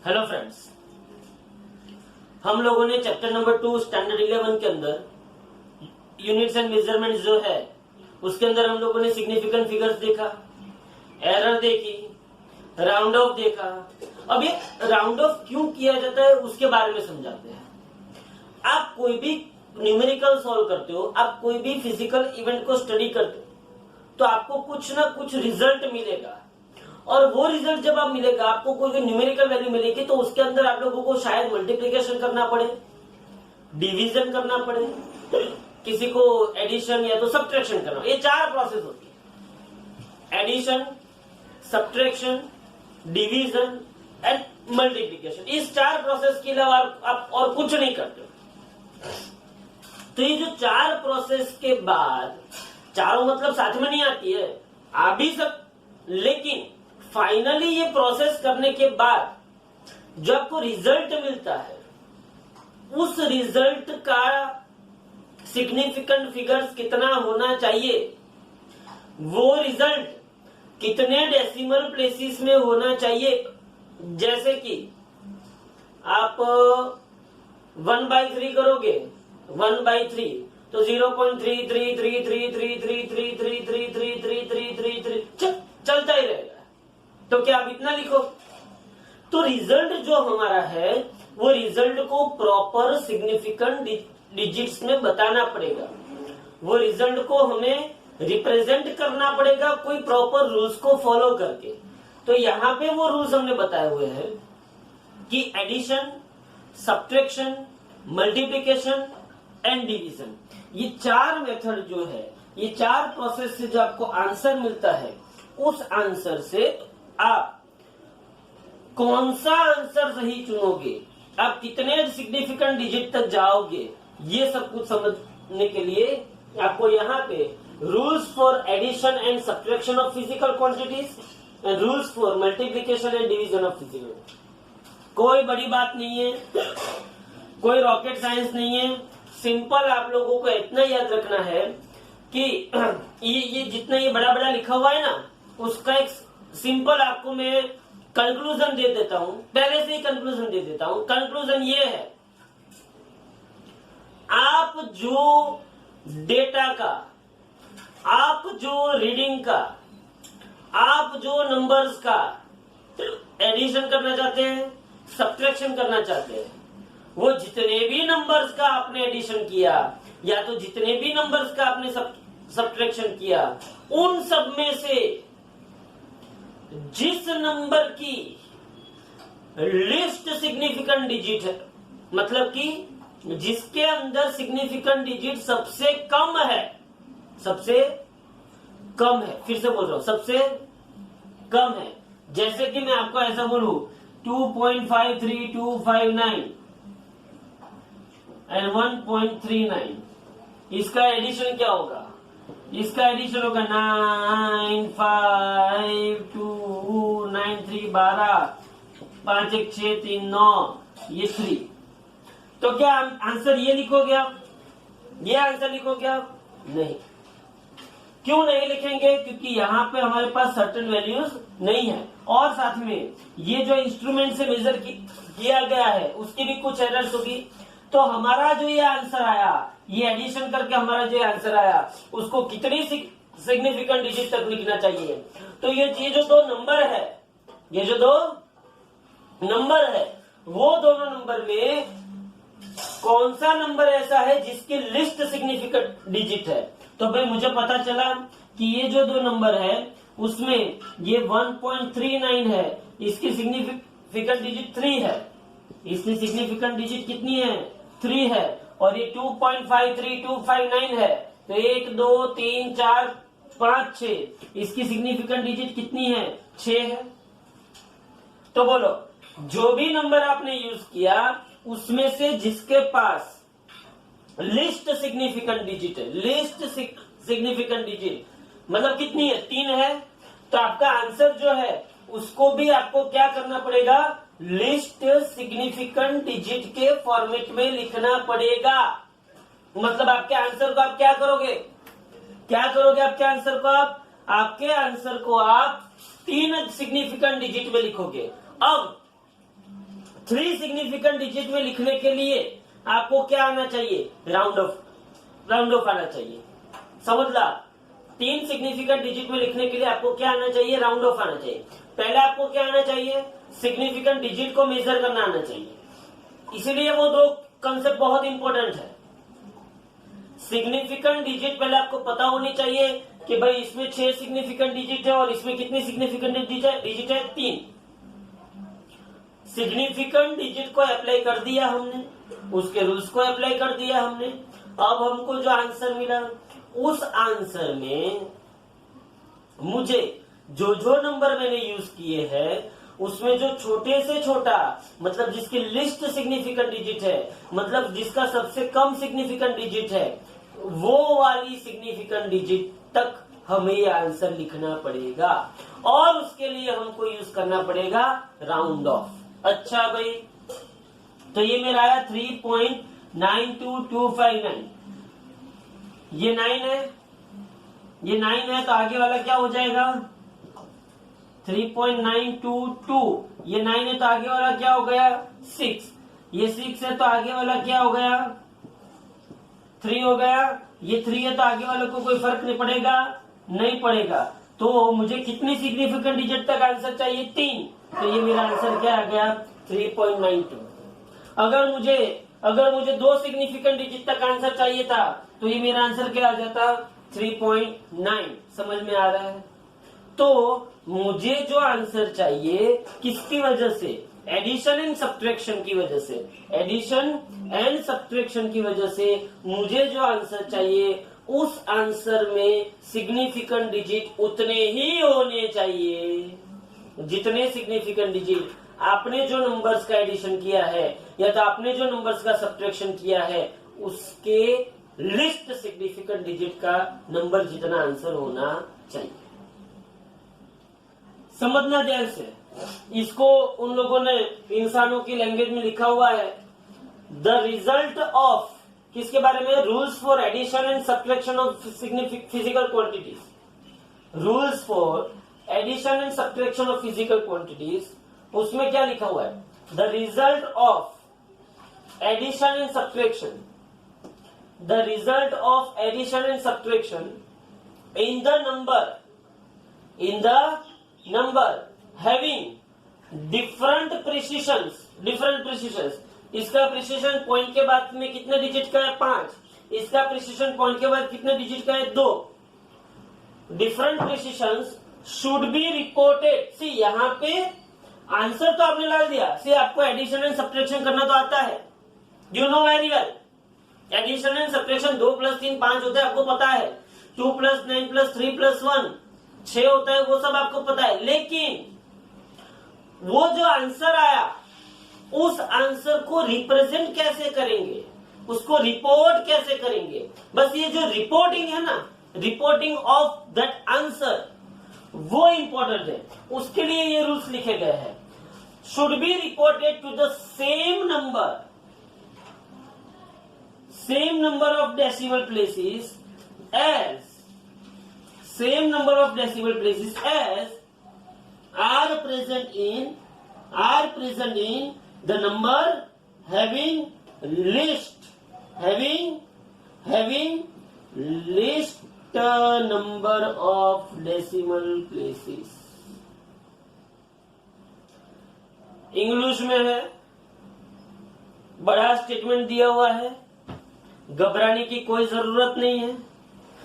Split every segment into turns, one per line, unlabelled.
Hello friends, हम लोगों ने चैप्टर नंबर 2 स्टैंडर्ड 11 के अंदर यूनिट्स एंड मेजरमेंट्स जो है उसके अंदर हम लोगों ने सिग्निफिकेंट फिगर्स देखा, एरर देखी, राउंड ऑफ देखा। अब ये राउंड ऑफ क्यों किया जाता है उसके बारे में समझाते हैं। आप कोई भी न्यूमेरिकल सॉल्व करते हो, आप कोई भी फिजिकल इवेंट को स्टडी करते हो तो आपको कुछ ना कुछ रिजल्ट मिलेगा, और वो रिजल्ट जब आप मिलेगा, आपको कोई न्यूमेरिकल वैल्यू मिलेगी तो उसके अंदर आप लोगों को शायद मल्टीप्लिकेशन करना पड़े, डिवीजन करना पड़े, किसी को एडिशन या तो सब्ट्रैक्शन करना। ये 4 प्रोसेस होती है, addition, subtraction, division and multiplication. इस 4 प्रोसेस के अलावा आप और कुछ नहीं करते। तो ये जो 4 प्रोसेस के बाद, चारों मतलब साथ में नहीं आती है, आ भी सब, लेकिन फाइनली ये प्रोसेस करने के बाद जो आपको रिजल्ट मिलता है, उस रिजल्ट का सिग्निफिकेंट फिगर्स कितना होना चाहिए, वो रिजल्ट कितने डेसिमल प्लेसेस में होना चाहिए। जैसे कि आप 1/3 करोगे, 1/3 तो 0.33333333333333 चलता ही रहेगा। तो क्या आप इतना लिखो? तो रिजल्ट जो हमारा है वो रिजल्ट को प्रॉपर सिग्निफिकेंट डिजिट्स में बताना पड़ेगा, वो रिजल्ट को हमें रिप्रेजेंट करना पड़ेगा कोई प्रॉपर रूल्स को फॉलो करके। तो यहाँ पे वो रूल्स हमने बताए हुए हैं कि addition, subtraction, multiplication and division, ये 4 मेथड जो है, ये 4 प्रोसेस से जो आपको आंसर मिलता है, उस आंसर से आप कौन सा आंसर सही चुनोगे, आप कितने सिग्निफिकेंट डिजिट तक जाओगे, ये सब कुछ समझने के लिए आपको यहाँ पे rules for addition and subtraction of physical quantities and rules for multiplication and division of physical. कोई बड़ी बात नहीं है, कोई रॉकेट साइंस नहीं है, सिंपल आप लोगों को इतना याद रखना है कि ये जितना ये बड़ा बड़ा लिखा हुआ है ना, उसका एक सिंपल आपको मैं कंक्लूजन दे देता हूं, पहले से ही कंक्लूजन दे देता हूं। कंक्लूजन ये है, आप जो डेटा का, आप जो रीडिंग का, आप जो नंबर्स का एडिशन करना चाहते हैं, सब्ट्रैक्शन करना चाहते हैं, वो जितने भी नंबर्स का आपने एडिशन किया या तो जितने भी नंबर्स का आपने सब्ट्रैक्शन किया, उन सब में से जिस नंबर की लिस्ट सिग्निफिकेंट डिजिट है, मतलब कि जिसके अंदर सिग्निफिकेंट डिजिट सबसे कम है, सबसे कम है, फिर से बोल रहा हूं, सबसे कम है। जैसे कि मैं आपको ऐसा बोलूं 2.53259 एंड 1.39, इसका एडिशन क्या होगा? इसका एडिशन होगा 95293 12 5 1 6 3 9, ये 3। तो क्या आंसर ये लिखोगे आप? ये आंसर लिखोगे आप? नहीं। क्यों नहीं लिखेंगे? क्योंकि यहाँ पे हमारे पास सर्टेन वैल्यूज नहीं है, और साथ में ये जो इंस्ट्रूमेंट से मेजर किया गया है उसकी भी कुछ एरर्स होगी। तो हमारा जो ये आंसर आया, ये एडिशन करके हमारा जो आंसर आया, उसको कितनी सिग्निफिकेंट डिजिट तक लिखना चाहिए। तो ये जो 2 नंबर है, ये जो 2 नंबर है, वो दोनों नंबर में कौन सा नंबर ऐसा है जिसकी लिस्ट सिग्निफिकेंट डिजिट है। तो भाई मुझे पता चला कि ये जो 2 नंबर है उसमें ये 1.39 है, इसकी सिग्निफिकेंट डिजिट 3 है, इसकी सिग्निफिकेंट डिजिट कितनी है? 3 है, और ये 2.53259 है, तो 1 2 3 4 5 6, इसकी सिग्निफिकेंट डिजिट कितनी है? 6 है। तो बोलो, जो भी नंबर आपने यूज किया उसमें से जिसके पास लिस्ट सिग्निफिकेंट डिजिट है, लिस्ट सिग्निफिकेंट डिजिट मतलब कितनी है? 3 है। तो आपका आंसर जो है उसको भी आपको क्या करना पड़ेगा? लिस्ट सिग्निफिकेंट डिजिट के फॉर्मेट में लिखना पड़ेगा। मतलब आपके आंसर को आप क्या करोगे? क्या करोगे आपके आंसर को? आपके आंसर को आप 3 सिग्निफिकेंट डिजिट में लिखोगे। अब 3 सिग्निफिकेंट डिजिट में लिखने के लिए आपको क्या आना चाहिए? राउंड ऑफ आना चाहिए। समझ ला, 3 सिग्निफिकेंट डिजिट में लिखने के लिए आपको क्या आना चाहिए? राउंड ऑफ आना चाहिए। पहले आपको क्या आना चाहिए? सिग्निफिकेंट डिजिट को मेजर करना आना चाहिए। इसीलिए वो 2 कंसेप्ट बहुत इंपॉर्टेंट है। सिग्निफिकेंट डिजिट पहले आपको पता होनी चाहिए कि भाई इसमें 6 सिग्निफिकेंट डिजिट है और इसमें कितनी सिग्निफिकेंट डिजिट है? 3। सिग्निफिकेंट डिजिट को अप्लाई कर दिया हमने, उसके रूल्स को अप्लाई कर दिया हमने। अब हमको जो आंसर मिला, उस आंसर में मुझे जो नंबर मैंने यूज किए हैं उसमें जो छोटे से छोटा, मतलब जिसकी लिस्ट सिग्निफिकेंट डिजिट है, मतलब जिसका सबसे कम सिग्निफिकेंट डिजिट है, वो वाली सिग्निफिकेंट डिजिट तक हमें ये आंसर लिखना पड़ेगा और उसके लिए हमको यूज करना पड़ेगा राउंड ऑफ। अच्छा भाई, तो ये मेरा आया 3.92259। ये 9 है, ये 9 है, तो आगे वाला क्या हो जाएगा? 3.922। ये 9 है तो आगे वाला क्या हो गया? 6। ये 6 है तो आगे वाला क्या हो गया? 3 हो गया। ये 3 है तो आगे वाले को कोई फर्क नहीं पड़ेगा, नहीं पड़ेगा। तो मुझे कितनी सिग्निफिकेंट डिजिट तक आंसर चाहिए? 3। तो ये मेरा आंसर क्या आ गया? 3.92। अगर मुझे 2 सिग्निफिकेंट डिजिट तक आंसर चाहिए था तो ये मेरा आंसर क्या आ जाता? 3.9। समझ में आ रहा है? तो मुझे जो आंसर चाहिए किसकी वजह से? एडिशन एंड सब्ट्रैक्शन की वजह से। एडिशन एंड सब्ट्रैक्शन की वजह से मुझे जो आंसर चाहिए उस आंसर में सिग्निफिकेंट डिजिट उतने ही होने चाहिए जितने सिग्निफिकेंट डिजिट आपने जो नंबर्स का एडिशन किया है या तो आपने जो नंबर्स का सब्ट्रैक्शन किया है उसके लिस्ट सिग्निफिकेंट डिजिट का नंबर जितना आंसर होना चाहिए। समझना ध्यान से, इसको उन लोगों ने इंसानों की लैंग्वेज में लिखा हुआ है। द रिजल्ट ऑफ, किसके बारे में? Rules for addition and subtraction of physical quantities. Rules for addition and subtraction of physical quantities, उसमें क्या लिखा हुआ है? The result of addition and subtraction, the result of addition and subtraction in the number having different precisions। इसका precision point के बाद में कितने डिजिट का है? 5। इसका प्रिसिशन पॉइंट के बाद कितने डिजिट का है? 2। Different precisions should be reported. See, यहाँ पे आंसर तो आपने डाल दिया। सी, आपको एडिशन एंड सब्ट्रैक्शन करना तो आता है, you know very well. Addition and subtraction 2 + 3 5 होता है, आपको पता है। 2 + 9 + 3 + 1 6 होता है, वो सब आपको पता है। लेकिन वो जो आंसर आया उस आंसर को रिप्रेजेंट कैसे करेंगे, उसको रिपोर्ट कैसे करेंगे? बस ये जो रिपोर्टिंग है ना, रिपोर्टिंग ऑफ दैट आंसर, वो इंपॉर्टेंट है। उसके लिए ये रूल्स लिखे गए हैं। Should be reported to the same number of decimal places as are present in the number having least number of decimal places। English में है, बड़ा स्टेटमेंट दिया हुआ है, घबराने की कोई जरूरत नहीं है।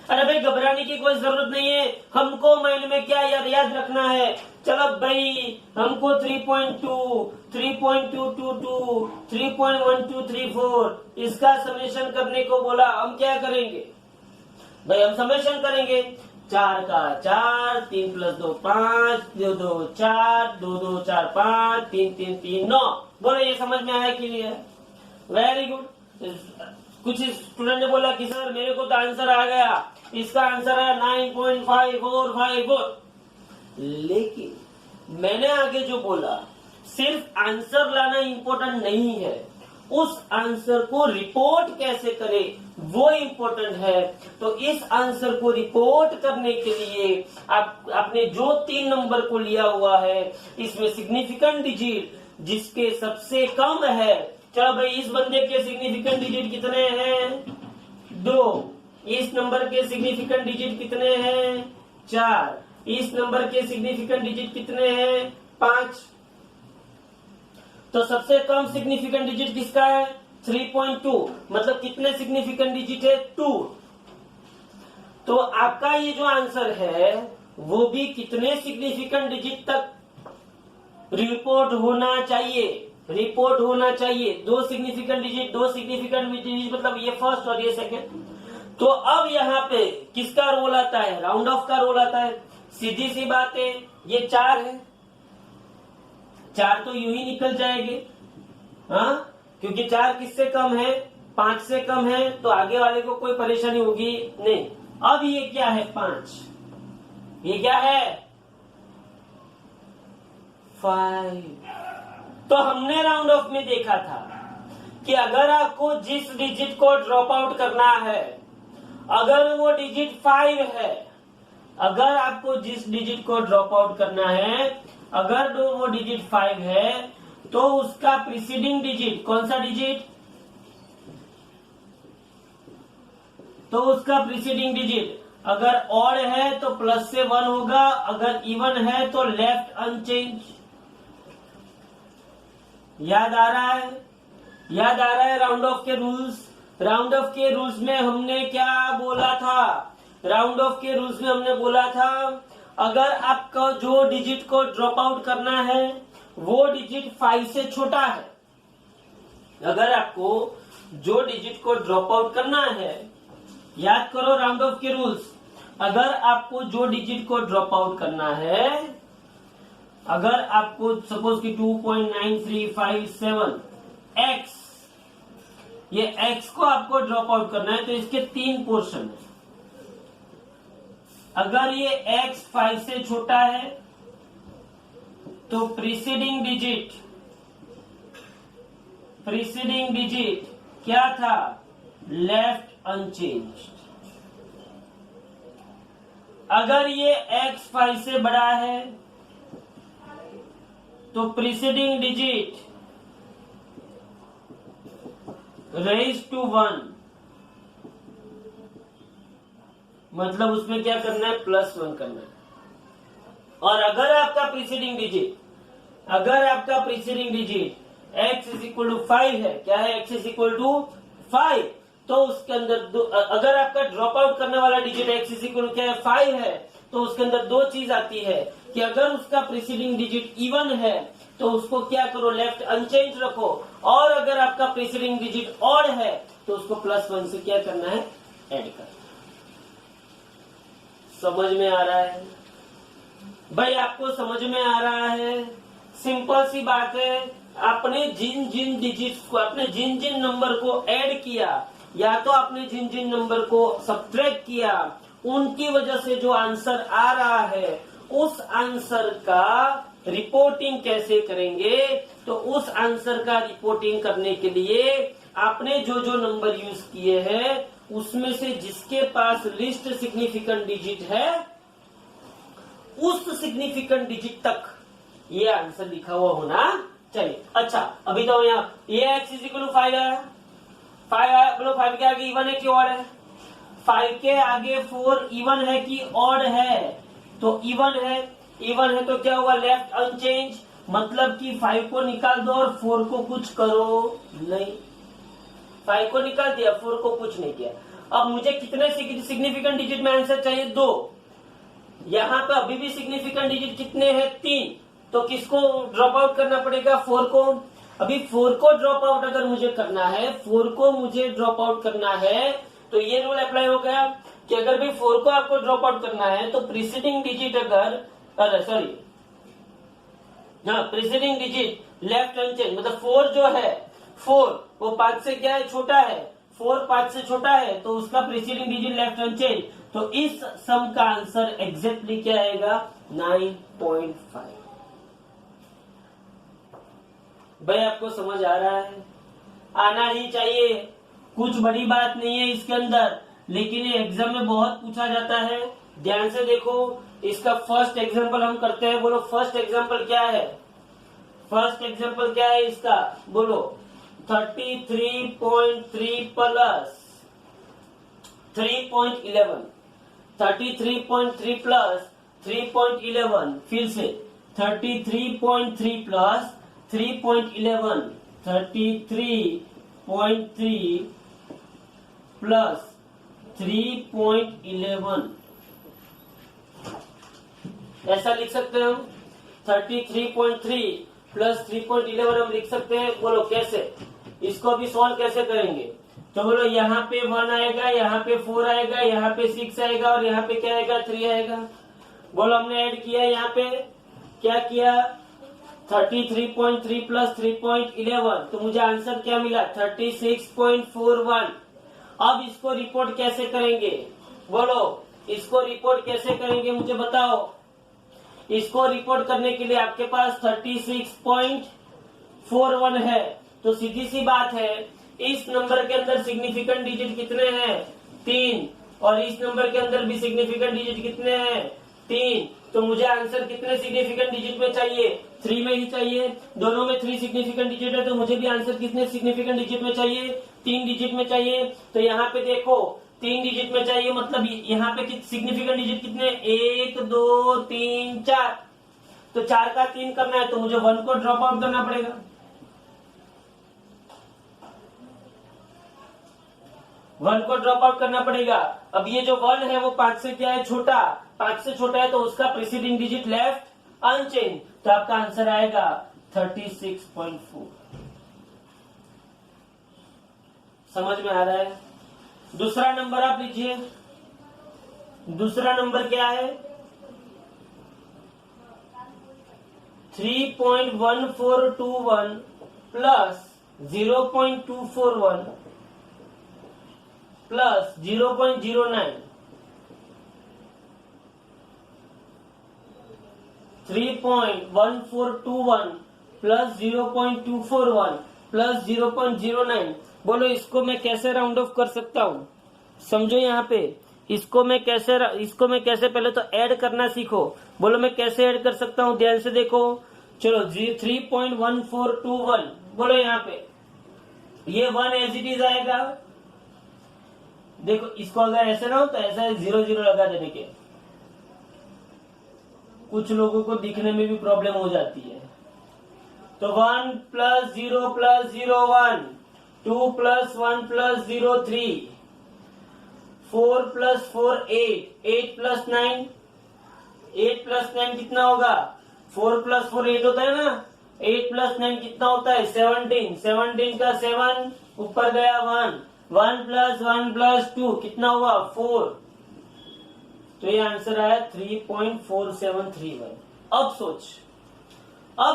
अरे भाई, घबराने की कोई जरूरत नहीं है, हमको माइंड में क्या याद रखना है? चलो भाई, हमको 3.2, 3.222, 3.1234 इसका समेशन करने को बोला। हम क्या करेंगे भाई? हम समेशन करेंगे। 4 का 4, 3 + 2 5, 2 2 4, 2 2 4 5, 3 3 3 9। बोलो, ये समझ में आया कि नहीं है? Very good. कुछ स्टूडेंट ने बोला कि सर मेरे को तो आंसर आ गया, इसका आंसर है 9.5454। लेकिन मैंने आगे जो बोला, सिर्फ आंसर लाना इंपॉर्टेंट नहीं है, उस आंसर को रिपोर्ट कैसे करें वो इंपॉर्टेंट है। तो इस आंसर को रिपोर्ट करने के लिए आपने जो 3 नंबर को लिया हुआ है, इसमें सिग्निफिकेंट डिजिट जिसके सबसे कम है। चलो भाई, इस बंदे के सिग्निफिकेंट डिजिट कितने हैं? 2। इस नंबर के सिग्निफिकेंट डिजिट कितने हैं? 4। इस नंबर के सिग्निफिकेंट डिजिट कितने हैं? 5। तो सबसे कम सिग्निफिकेंट डिजिट किसका है? 3.2। मतलब कितने सिग्निफिकेंट डिजिट है? 2। तो आपका ये जो आंसर है वो भी कितने सिग्निफिकेंट डिजिट तक रिपोर्ट होना चाहिए? 2 सिग्निफिकेंट डिजिट, 2 सिग्निफिकेंट डिजिट, मतलब ये फर्स्ट और ये सेकंड। तो अब यहाँ पे किसका रोल आता है? राउंड ऑफ का रोल आता है। सीधी सी बात है, ये 4 है, 4 तो यूं ही निकल जाएंगे, हाँ, क्योंकि 4 किससे कम है? 5 से कम है, तो आगे वाले को कोई परेशानी होगी नहीं। अब ये क्या है? 5। ये क्या है? 5। तो हमने राउंड ऑफ में देखा था कि अगर आपको जिस डिजिट को ड्रॉप आउट करना है, अगर वो डिजिट 5 है, अगर आपको जिस डिजिट को ड्रॉप आउट करना है, अगर वो डिजिट 5 है, तो उसका प्रीसीडिंग डिजिट, कौन सा डिजिट? तो उसका प्रीसीडिंग डिजिट अगर ऑड है तो प्लस से 1 होगा, अगर इवन है तो लेफ्ट अनचेंज। याद आ रहा है? याद आ रहा है राउंड ऑफ के रूल्स? राउंड ऑफ के रूल्स में हमने क्या बोला था? राउंड ऑफ के रूल्स में हमने बोला था, अगर आपका जो डिजिट को ड्रॉप आउट करना है वो डिजिट 5 से छोटा है, अगर आपको जो डिजिट को ड्रॉप आउट करना है, याद करो राउंड ऑफ के रूल्स, अगर आपको जो डिजिट को ड्रॉप आउट करना है, अगर आपको सपोज कि 2.9357 x, ये x को आपको ड्रॉप आउट करना है, तो इसके 3 पोर्शन है। अगर ये x 5 से छोटा है तो प्रीसीडिंग डिजिट क्या था? Left unchanged. अगर ये x 5 से बड़ा है तो प्रीसीडिंग डिजिट रेज टू 1, मतलब उसमें क्या करना है? +1 करना है। और अगर आपका प्रीसीडिंग डिजिट x = 5 है, क्या है? x = 5, तो उसके अंदर अगर आपका ड्रॉप आउट करने वाला डिजिट x क्या है? 5 है, तो उसके अंदर 2 चीज आती है कि अगर उसका प्रीसीडिंग डिजिट इवन है तो उसको क्या करो? लेफ्ट अनचेंज रखो, और अगर आपका प्रीसीडिंग डिजिट ऑड है तो उसको +1 से क्या करना है? ऐड करना। समझ में आ रहा है भाई? आपको समझ में आ रहा है? सिंपल सी बात है, आपने जिन जिन डिजिट्स को, आपने जिन जिन नंबर को ऐड किया, या तो आपने जिन जिन नंबर को सब्ट्रैक्ट किया, उनकी वजह से जो आंसर आ रहा है, उस आंसर का रिपोर्टिंग कैसे करेंगे? तो उस आंसर का रिपोर्टिंग करने के लिए आपने जो जो नंबर यूज किए हैं, उसमें से जिसके पास लिस्ट सिग्निफिकेंट डिजिट है, उस सिग्निफिकेंट डिजिट तक ये आंसर लिखा हुआ होना चाहिए। अच्छा, अभी तो यहाँ ये x = 5 है, 5 के आगे इवन है कि ऑड है? 5 के आगे 4 इवन है कि ऑड है? तो इवन है तो क्या हुआ? लेफ्ट अनचेंज, मतलब कि 5 को निकाल दो और 4 को कुछ करो नहीं। 5 को निकाल दिया, 4 को कुछ नहीं किया। अब मुझे कितने सिग्निफिकेंट डिजिट में आंसर चाहिए? 2। यहाँ पे अभी भी सिग्निफिकेंट डिजिट कितने हैं? 3। तो किसको ड्रॉप आउट करना पड़ेगा? 4 को। अभी 4 को ड्रॉप आउट अगर मुझे करना है, 4 को मुझे ड्रॉप आउट करना है, तो ये रूल अप्लाई हो गया कि अगर भी 4 को आपको ड्रॉप आउट करना है तो preceding digit preceding digit left unchange, मतलब 4 जो है, 4 वो 5 से क्या है? छोटा है। 4 5 से छोटा है तो उसका प्रीसीडिंग डिजिट लेफ्ट अनचेंज। तो इस सम का आंसर एग्जैक्टली क्या आएगा? 9.5। भाई आपको समझ आ रहा है? आना ही चाहिए, कुछ बड़ी बात नहीं है इसके अंदर, लेकिन ये एग्जाम में बहुत पूछा जाता है। ध्यान से देखो, इसका फर्स्ट एग्जाम्पल हम करते हैं। बोलो फर्स्ट एग्जाम्पल क्या है? फर्स्ट एग्जांपल क्या है इसका, बोलो 33.3 प्लस 3.11, 33.3 प्लस 3.11, फिर से 33.3 प्लस 3.11, 33.3 प्लस 3.11, ऐसा लिख सकते हैं हम। 33.3 प्लस 3.11 हम लिख सकते हैं। बोलो कैसे, इसको अभी सॉल्व कैसे करेंगे। तो बोलो यहाँ पे 1 आएगा, यहाँ पे 4 आएगा, यहाँ पे 6 आएगा और यहाँ पे क्या आएगा, 3 आएगा। बोलो हमने ऐड किया, यहाँ पे क्या किया, 33.3 प्लस 3.11, तो मुझे आंसर क्या मिला, 36.41। अब इसको रिपोर्ट कैसे करेंगे, बोलो इसको रिपोर्ट कैसे करेंगे मुझे बताओ। इसको रिपोर्ट करने के लिए आपके पास 36.41 है, तो सीधी सी बात है, इस नंबर के अंदर सिग्निफिकेंट डिजिट कितने हैं, 3, और इस नंबर के अंदर भी सिग्निफिकेंट डिजिट कितने हैं, 3। तो मुझे आंसर कितने सिग्निफिकेंट डिजिट में चाहिए, 3 में ही चाहिए। दोनों में 3 सिग्निफिकेंट डिजिट है, तो मुझे भी आंसर कितने सिग्निफिकेंट डिजिट में चाहिए, 3 डिजिट में चाहिए। तो यहाँ पे देखो 3 डिजिट में चाहिए, मतलब यहाँ पे सिग्निफिकेंट डिजिट कितने, 1 2 3 4। तो 4 का 3 करना है, तो मुझे 1 को ड्रॉप आउट करना पड़ेगा। वन को ड्रॉप आउट करना पड़ेगा। अब ये जो 1 है वो 5 से क्या है, छोटा, 5 से छोटा है, तो उसका प्रीसीडिंग डिजिट लेफ्ट अनचेंज, तो आपका आंसर आएगा 36.4। समझ में आ रहा है। दूसरा नंबर आप लीजिए, दूसरा नंबर क्या है, 3.1421 प्लस 0.241 प्लस 0.09, 3.1421 प्लस 0.241 प्लस 0.09। बोलो इसको मैं कैसे राउंड ऑफ कर सकता हूँ, समझो यहाँ पे। इसको मैं कैसे पहले तो ऐड करना सीखो। बोलो मैं कैसे ऐड कर सकता हूँ, ध्यान से देखो। चलो 3.1421, बोलो यहाँ पे ये 1 एज इट इज आएगा। देखो इसको अगर ऐसे ना हो तो ऐसा 0 0 लगा देने के, कुछ लोगों को दिखने में भी प्रॉब्लम हो जाती है। तो 1 plus 0 plus 0 1, 2 plus 1 plus 0 3, 4 plus 4 8, 8 plus 9, 8 plus 9 कितना होगा, 4 प्लस 4 8 होता है ना, 8 प्लस 9 कितना होता है, 17, 17 का 7 ऊपर गया 1, 1 प्लस 2 कितना हुआ, 4। तो ये आंसर आया 3.4731। अब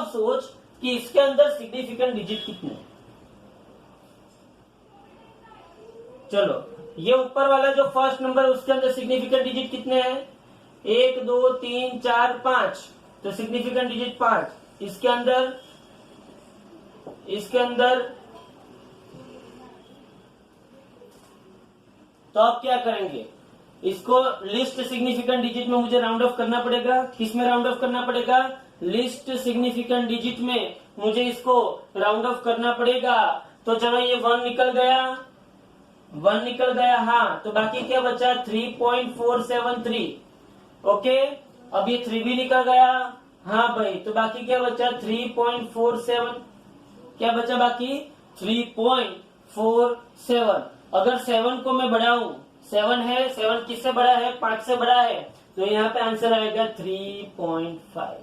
सोच कि इसके अंदर सिग्निफिकेंट डिजिट कितने। चलो ये ऊपर वाला जो फर्स्ट नंबर है उसके अंदर सिग्निफिकेंट डिजिट कितने हैं, 1 2 3 4 5, तो सिग्निफिकेंट डिजिट 5। इसके अंदर तो आप क्या करेंगे, इसको लिस्ट सिग्निफिकेंट डिजिट में मुझे राउंड ऑफ करना पड़ेगा। किस में राउंड ऑफ करना पड़ेगा, लिस्ट सिग्निफिकेंट डिजिट में मुझे इसको राउंड ऑफ करना पड़ेगा। तो चलो ये 1 निकल गया, हाँ, तो बाकी क्या बचा, 3.473। ओके, अब ये 3 भी निकल गया, हाँ भाई, तो बाकी क्या बचा, 3.47, क्या बचा बाकी, 3.47। अगर 7 को मैं बढ़ाऊं, 7 है, 7 किससे बड़ा है, 5 से बड़ा है, तो यहाँ पे आंसर आएगा 3.5।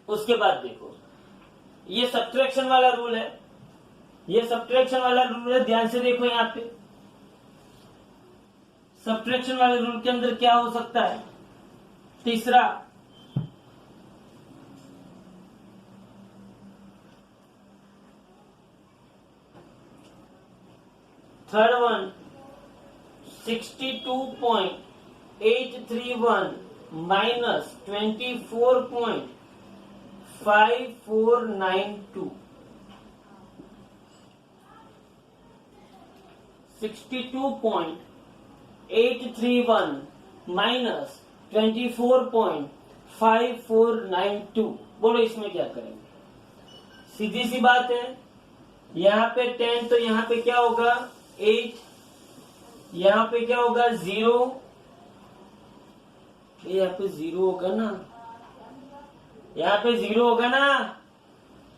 उसके बाद देखो ये सब्ट्रैक्शन वाला रूल है, ध्यान से देखो। यहाँ पे सब्ट्रैक्शन वाले रूल के अंदर क्या हो सकता है, तीसरा, थर्ड वन 62.831 माइनस 24.5492, 62.831 माइनस 24.5492 5492। बोलो इसमें क्या करेंगे? सीधी सी बात है, यहाँ पे 10 तो यहाँ पे क्या होगा 8, यहाँ पे क्या होगा 0, यहाँ पे 0 होगा ना, यहाँ पे 0 होगा ना।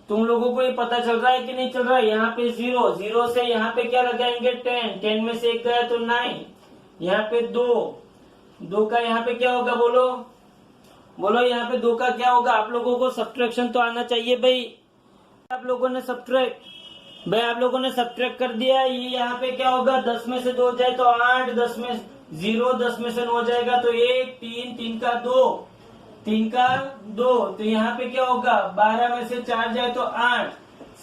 तुम लोगों को ये पता चल रहा है कि नहीं चल रहा है? यहाँ पे 0, 0 से यहाँ पे क्या लगाएंगे 10, 10 में से 1 गया तो 9, यहाँ पे 2 का यहाँ पे क्या होगा? बोलो बोलो, यहाँ पे 2 का क्या होगा? आप लोगों को सब्ट्रैक्शन तो आना चाहिए भाई। आप लोगों ने सब्ट्रैक्ट कर दिया। ये यहाँ पे क्या होगा? 10 में से 2 जाए तो 8, 10 में 0, 10 में से 9 जाएगा तो 1, 3, 3 का 2, 3 का 2, तो यहाँ पे क्या होगा? 12 में से 4 जाए तो 8,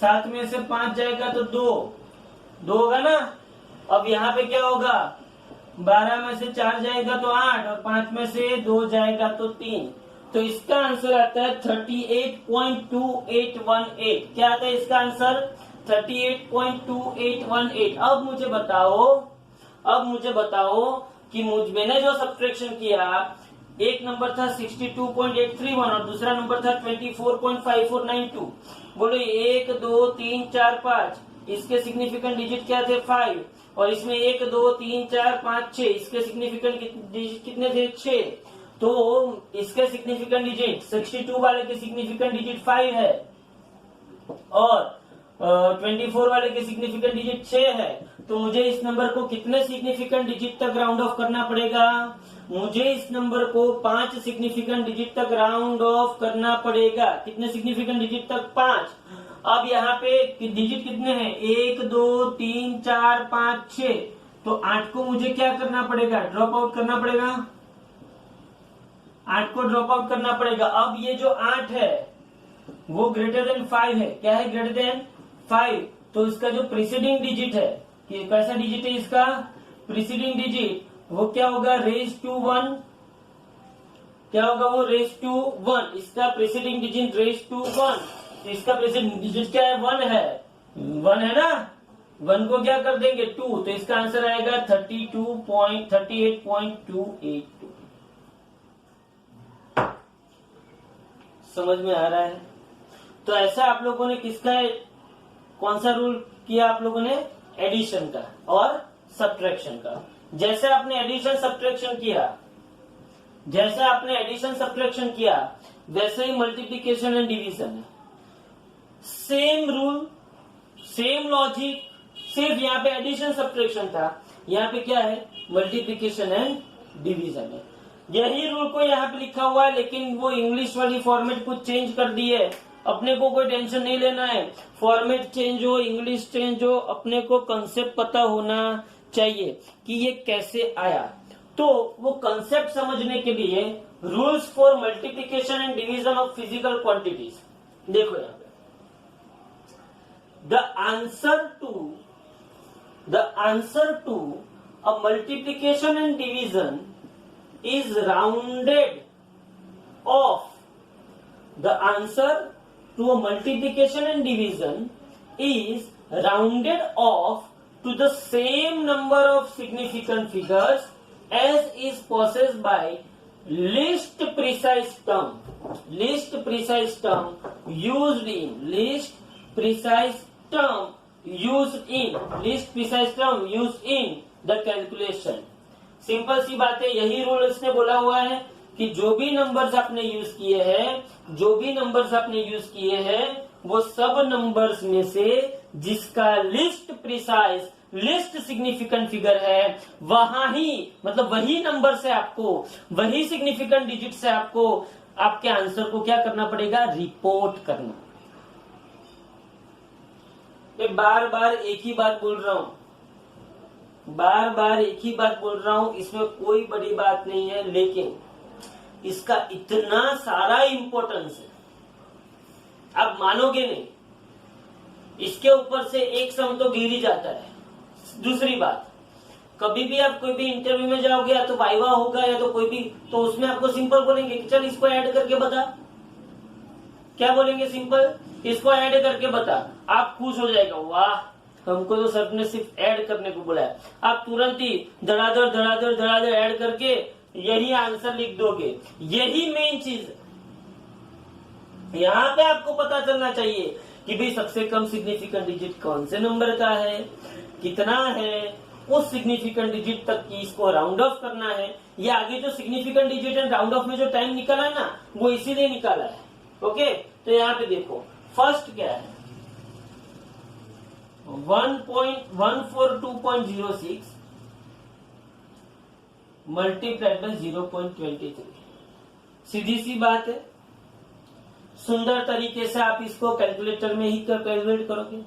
7 में से 5 जाएगा तो 2 होगा ना। अब यहाँ पे क्या होगा? 12 में से 4 जाएगा तो 8 और 5 में से 2 जाएगा तो 3। तो इसका आंसर आता है 38.2818। क्या आता है इसका आंसर? 38.2818। अब मुझे बताओ कि मैंने जो सब्ट्रैक्शन किया, एक नंबर था 62.831 और दूसरा नंबर था 24.5492। बोलो 1, 2, 3, 4, 5, इसके सिग्निफिकेंट डिजिट क्या थे? 5। और इसमें 1, 2, 3, 4, 5, 6, इसके सिग्निफिकेंट डिजिट कितने थे? 6। तो इसके सिग्निफिकेंट डिजिट 62 वाले के सिग्निफिकेंट डिजिट 5 है और 24 वाले के सिग्निफिकेंट डिजिट 6 है। तो मुझे इस नंबर को कितने सिग्निफिकेंट डिजिट तक राउंड ऑफ करना पड़ेगा? मुझे इस नंबर को 5 सिग्निफिकेंट डिजिट तक राउंड ऑफ करना पड़ेगा। कितने सिग्निफिकेंट डिजिट तक? 5। अब यहाँ पे डिजिट कितने हैं? 1, 2, 3, 4, 5, 6। तो 8 को मुझे क्या करना पड़ेगा? ड्रॉप आउट करना पड़ेगा। 8 को ड्रॉप आउट करना पड़ेगा। अब ये जो 8 है वो ग्रेटर देन 5 है। क्या है? Greater than 5। तो इसका जो प्रीसीडिंग डिजिट है, कि कैसा डिजिट है इसका? प्रीसीडिंग डिजिट वो क्या होगा? Raise to 1। क्या होगा वो? Raise to 1। इसका प्रीसीडिंग डिजिट रेज टू 1। तो इसका प्रीसीडिंग डिजिट क्या है? 1 है। 1 है ना। 1 को क्या कर देंगे? 2। तो इसका आंसर आएगा 38.282। समझ में आ रहा है? तो ऐसा आप लोगों ने किसका, कौन सा रूल किया आप लोगों ने? एडिशन का और सब्ट्रैक्शन का। जैसे आपने एडिशन सब्ट्रैक्शन किया, वैसे ही मल्टीप्लिकेशन एंड डिवीजन है। सेम रूल, सेम लॉजिक, सिर्फ यहाँ पे एडिशन सब्ट्रैक्शन था, यहाँ पे क्या है? मल्टीप्लिकेशन एंड डिवीजन है। यही रूल को यहाँ पे लिखा हुआ है, लेकिन वो इंग्लिश वाली फॉर्मेट कुछ चेंज कर दी है। अपने को कोई टेंशन नहीं लेना है, फॉर्मेट चेंज हो, इंग्लिश चेंज हो, अपने को कंसेप्ट पता होना चाहिए कि ये कैसे आया। तो वो कंसेप्ट समझने के लिए rules for multiplication and division of physical quantities देखो यहाँ पे। The answer to a multiplication and division is rounded off. The answer to a multiplication and division is rounded off to the same number of significant figures as is possessed by least precise term used in the calculation। Simple सी बात है, यही rule इसने बोला हुआ है कि जो भी नंबर्स आपने यूज किए हैं वो सब नंबर्स में से जिसका लिस्ट सिग्निफिकेंट फिगर है, वहां ही, मतलब वही नंबर से आपको, वही सिग्निफिकेंट डिजिट से आपको आपके आंसर को क्या करना पड़ेगा? रिपोर्ट करना। मैं बार बार एक ही बात बोल रहा हूं, इसमें कोई बड़ी बात नहीं है, लेकिन इसका इतना सारा इंपॉर्टेंस है, आप मानोगे नहीं। इसके ऊपर से एक सम तो गिर ही जाता है। दूसरी बात, कभी भी आप कोई भी इंटरव्यू में जाओगे, या तो वाइवा होगा या तो कोई भी, तो उसमें आपको सिंपल बोलेंगे कि चल इसको ऐड करके बता। क्या बोलेंगे? सिंपल, इसको ऐड करके बता। आप खुश हो जाएगा, वाह हमको तो सर ने सिर्फ ऐड करने को बोला है। आप तुरंत ही धड़ाधड़ ऐड करके यही आंसर लिख दोगे। यही मेन चीज, यहाँ पे आपको पता चलना चाहिए कि भाई सबसे कम सिग्निफिकेंट डिजिट कौन से नंबर का है, कितना है, उस सिग्निफिकेंट डिजिट तक की इसको राउंड ऑफ करना है। ये आगे जो सिग्निफिकेंट डिजिट है राउंड ऑफ में जो टाइम निकाला है ना, वो इसीलिए निकाला है। ओके, तो यहाँ पे देखो फर्स्ट क्या है, 1.142.06 मल्टीप्लाइड बाय 0.23। सीधी सी बात है, सुंदर तरीके से आप इसको कैलकुलेटर में ही कैलकुलेट करोगे।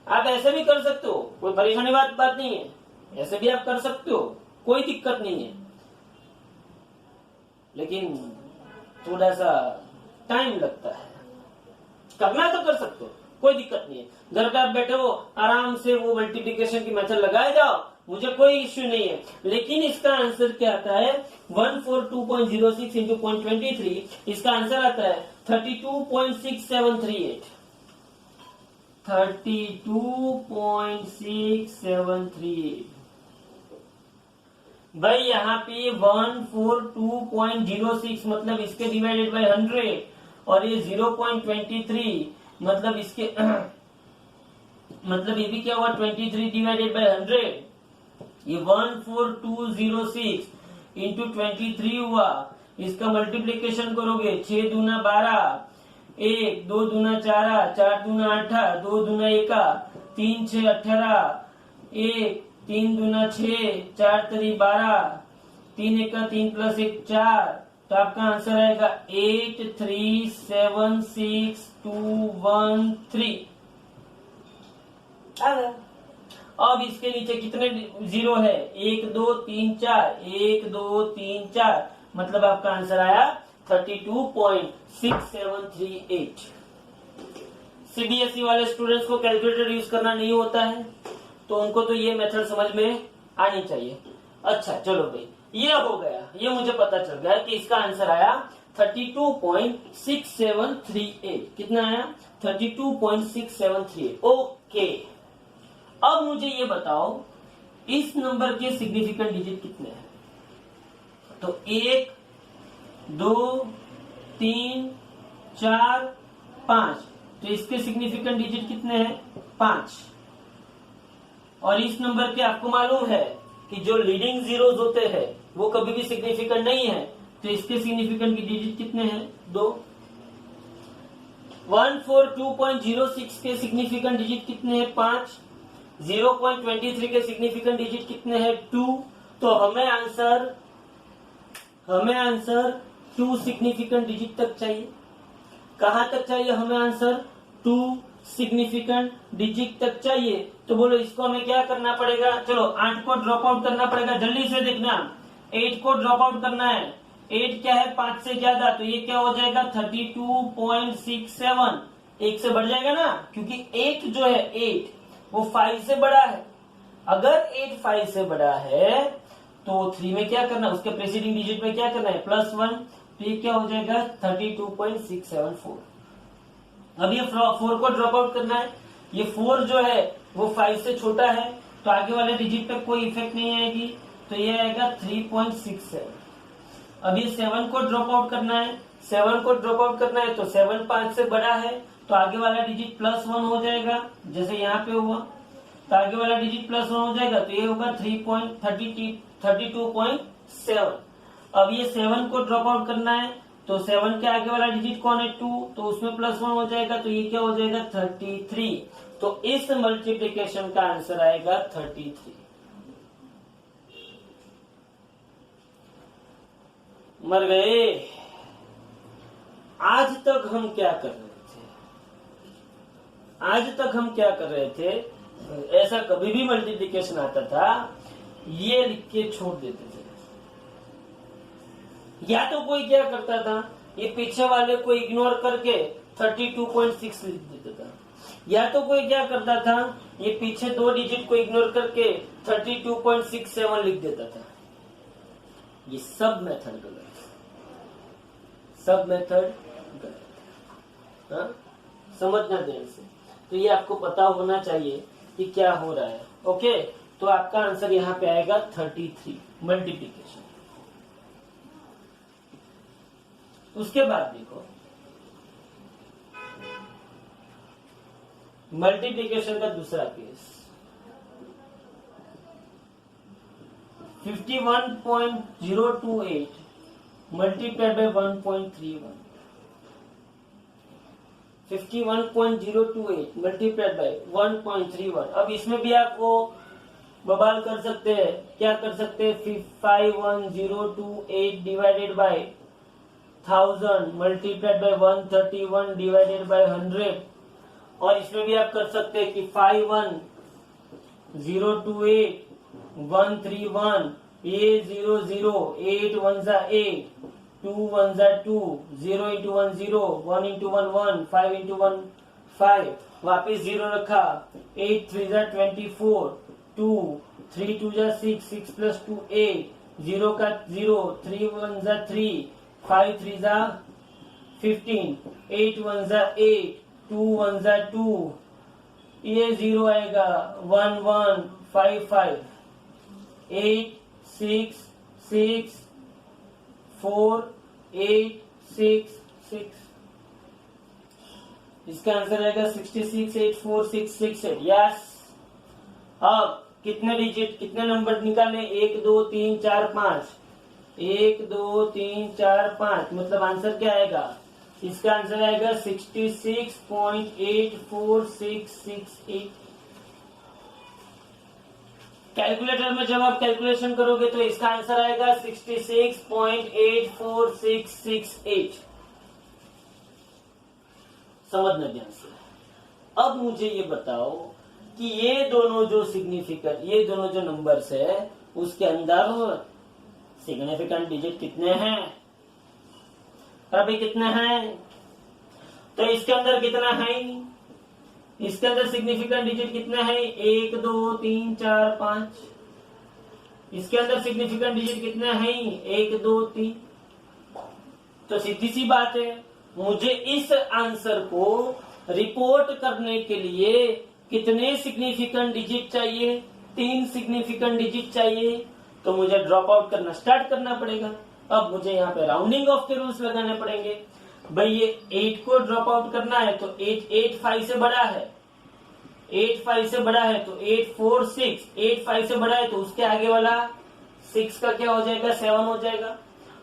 आप ऐसे भी कर सकते हो, कोई परेशानी बात नहीं है, ऐसे भी आप कर सकते हो, कोई दिक्कत नहीं है, लेकिन थोड़ा सा टाइम लगता है। करना तो कर सकते हो, कोई दिक्कत नहीं है। घर पे आप बैठे हो, आराम से वो मल्टीप्लिकेशन की मेथड लगाए जाओ, मुझे कोई इश्यू नहीं है। लेकिन इसका आंसर क्या आता है, 142.06 इंटू 0.23, इसका आंसर आता है 32.6738। 32.6738। भाई यहाँ पे 142.06 मतलब इसके डिवाइडेड बाय 100 और ये 0.23 मतलब इसके मतलब ये भी क्या हुआ 23 डिवाइडेड बाय 100। ये 14206 इंटू 23 हुआ। इसका मल्टीप्लीकेशन करोगे 6 दूना 12, 1 2 दूना 4, 4 दूना 8, 2 दूना 1, 3 6 18, 1 3 दूना 6, 4 3 12, 3 1 3 प्लस 1 4। तो आपका आंसर आएगा 8376213। अब इसके नीचे कितने जीरो है, 1 2 3 4, 1 2 3 4, मतलब आपका आंसर आया 32.6738। सीबीएसई वाले स्टूडेंट्स को कैलकुलेटर यूज करना नहीं होता है, तो उनको तो ये मेथड समझ में आनी चाहिए। अच्छा चलो भाई, ये हो गया, ये मुझे पता चल गया कि इसका आंसर आया 32.6738। कितना आया, 32.6738। ओके, अब मुझे ये बताओ इस नंबर के सिग्निफिकेंट डिजिट कितने हैं। तो 1 2 3 4 5, तो इसके सिग्निफिकेंट डिजिट कितने हैं, 5। और इस नंबर के आपको मालूम है कि जो लीडिंग जीरोस होते हैं वो कभी भी सिग्निफिकेंट नहीं है, तो इसके सिग्निफिकेंट की डिजिट कितने हैं, 2। 142.06 के सिग्निफिकेंट डिजिट कितने हैं, 5। 0.23 के सिग्निफिकेंट डिजिट कितने हैं, 2। तो हमें आंसर 2 सिग्निफिकेंट डिजिट तक चाहिए। कहां तक चाहिए हमें आंसर, 2 सिग्निफिकेंट डिजिट तक चाहिए। तो बोलो इसको हमें क्या करना पड़ेगा, चलो 8 को ड्रॉप आउट करना पड़ेगा, जल्दी से देखना। 8 को ड्रॉप आउट करना है, 8 क्या है 5 से ज्यादा, तो ये क्या हो जाएगा 32.67। 1 से बढ़ जाएगा ना, क्योंकि 8 जो है 8 वो 5 से बड़ा है। अगर 8 5 से बड़ा है तो 3 में क्या करना, उसके प्रेसीडिंग डिजिट में क्या करना है, +1। तो ये क्या हो जाएगा 32.674। अब ये 4 को ड्रॉप आउट करना है, ये 4 जो है वो 5 से छोटा है, तो आगे वाले डिजिट पे कोई इफेक्ट नहीं आएगी, तो ये आएगा 3.67। अब ये 7 को ड्रॉप आउट करना है, 7 को ड्रॉप आउट करना है, तो 7 5 से बड़ा है, तो आगे वाला डिजिट +1 हो जाएगा, जैसे यहाँ पे हुआ। तो आगे वाला डिजिट +1 हो जाएगा, तो ये होगा 32.7। अब ये 7 को ड्रॉप आउट करना है, तो 7 के आगे वाला डिजिट कौन है, 2, तो उसमें +1 हो जाएगा, तो ये क्या हो जाएगा 33। तो इस मल्टीप्लिकेशन का आंसर आएगा 33। मर गए। आज तक हम क्या कर रहे थे, ऐसा कभी भी मल्टीप्लिकेशन आता था ये लिख के छोड़ देते थे। या तो कोई क्या करता था, ये पीछे वाले को इग्नोर करके 32.6 लिख देता था, या तो कोई क्या करता था, ये पीछे 2 डिजिट को इग्नोर करके 32.67 लिख देता था। ये सब मेथड गलत है, समझना ध्यान से। तो ये आपको पता होना चाहिए कि क्या हो रहा है। ओके, तो आपका आंसर यहाँ पे आएगा 33 मल्टीप्लिकेशन। उसके बाद देखो मल्टीप्लीकेशन का दूसरा case 51.028 multiplied by 1.31 51.028 multiplied by 1.31। अब इसमें भी आप वो बवाल कर सकते हैं। क्या कर सकते हैं? 51028 divided by 1000 multiplied by 131 divided by 100। और इसमें भी आप कर सकते हैं कि 51028 131 A00 8 1 8 2 1 2 0 into 1 0 1 into 1 1 5 into 1 5 वापिस 0 रखा 8 3 24 2 3 2 6 6 plus 2 8 0 का 0 3 1 3 5 3 15 8 1 8 2 1 2 ये 0 आएगा 1 1 5 5 8 6 6 4 8 6 6। इसका आंसर आएगा 66 8 4 6 6 8। यस। अब कितने डिजिट कितने नंबर निकाले? 1 2 3 4 5 1 2 3 4 5 मतलब आंसर क्या आएगा? इसका आंसर आएगा 66.84668। कैलकुलेटर में जब आप कैलकुलेशन करोगे तो इसका आंसर आएगा 66.84668। समझना ध्यान से। अब मुझे ये बताओ कि ये दोनों जो नंबर्स है उसके अंदर सिग्निफिकेंट डिजिट कितने हैं? अभी कितने हैं? तो इसके अंदर कितना है? इसके अंदर सिग्निफिकेंट डिजिट कितने हैं? 1 2 3 4 5। इसके अंदर सिग्निफिकेंट डिजिट कितने हैं? 1 2 3। तो सीधी सी बात है, मुझे इस आंसर को रिपोर्ट करने के लिए कितने सिग्निफिकेंट डिजिट चाहिए? 3 सिग्निफिकेंट डिजिट चाहिए। तो मुझे ड्रॉप आउट करना स्टार्ट करना पड़ेगा। अब मुझे यहाँ पे राउंडिंग ऑफ के रूल्स लगाने पड़ेंगे। भाई ये 8 को ड्रॉप आउट करना है तो 8 5 से बड़ा है, 8 5 से बड़ा है तो 8 4 6, 8 5 से बड़ा है तो उसके आगे वाला 6 का क्या हो जाएगा? 7 हो जाएगा।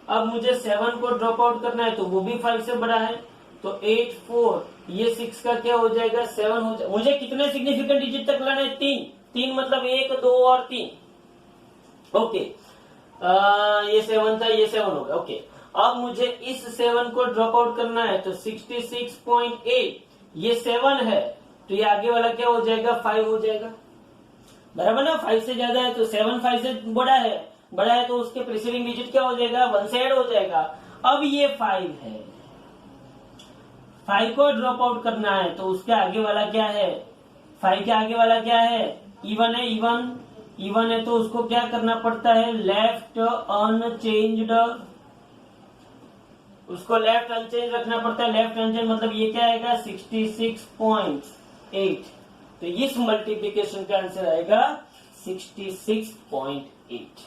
अब मुझे 7 को ड्रॉप आउट करना है तो वो भी 5 से बड़ा है तो 8 4 ये 6 का क्या हो जाएगा? 7 हो जाएगा। मुझे कितने सिग्निफिकेंट डिजिट तक लाना है? 3 मतलब 1 2 और 3। ओके, ये 7 था, ये 7 हो गया। ओके, अब मुझे इस 7 को ड्रॉप आउट करना है तो 66.8 ये 7 है तो ये आगे वाला क्या हो जाएगा? 5 हो जाएगा। बराबर ना? 5 से ज्यादा है तो 7 5 से बड़ा है तो उसके प्रीसीडिंग डिजिट क्या हो जाएगा? 1 से ऐड हो जाएगा। अब ये 5 है, 5 को ड्रॉप आउट करना है तो उसके आगे वाला क्या है? 5 के आगे वाला क्या है? इवन है। इवन है तो उसको क्या करना पड़ता है? लेफ्ट अनचेंज्ड, उसको लेफ्ट अनचेंज रखना पड़ता है। लेफ्ट अनचेंज मतलब ये क्या आएगा? 66.8। तो इस मल्टीप्लीकेशन का आंसर आएगा 66.8।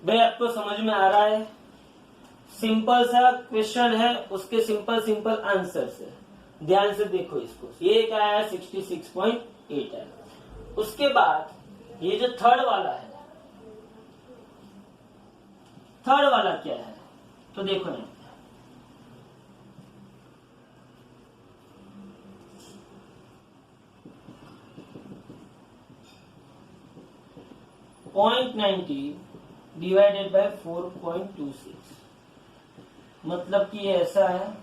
भाई आपको समझ में आ रहा है? सिंपल सा क्वेश्चन है, उसके सिंपल आंसर है। ध्यान से देखो इसको। ये क्या है? 66.8 है। उसके बाद ये जो थर्ड वाला है, थर्ड वाला क्या है? तो देखो ना, .90 डिवाइडेड बाय 4.26 मतलब कि ये ऐसा है।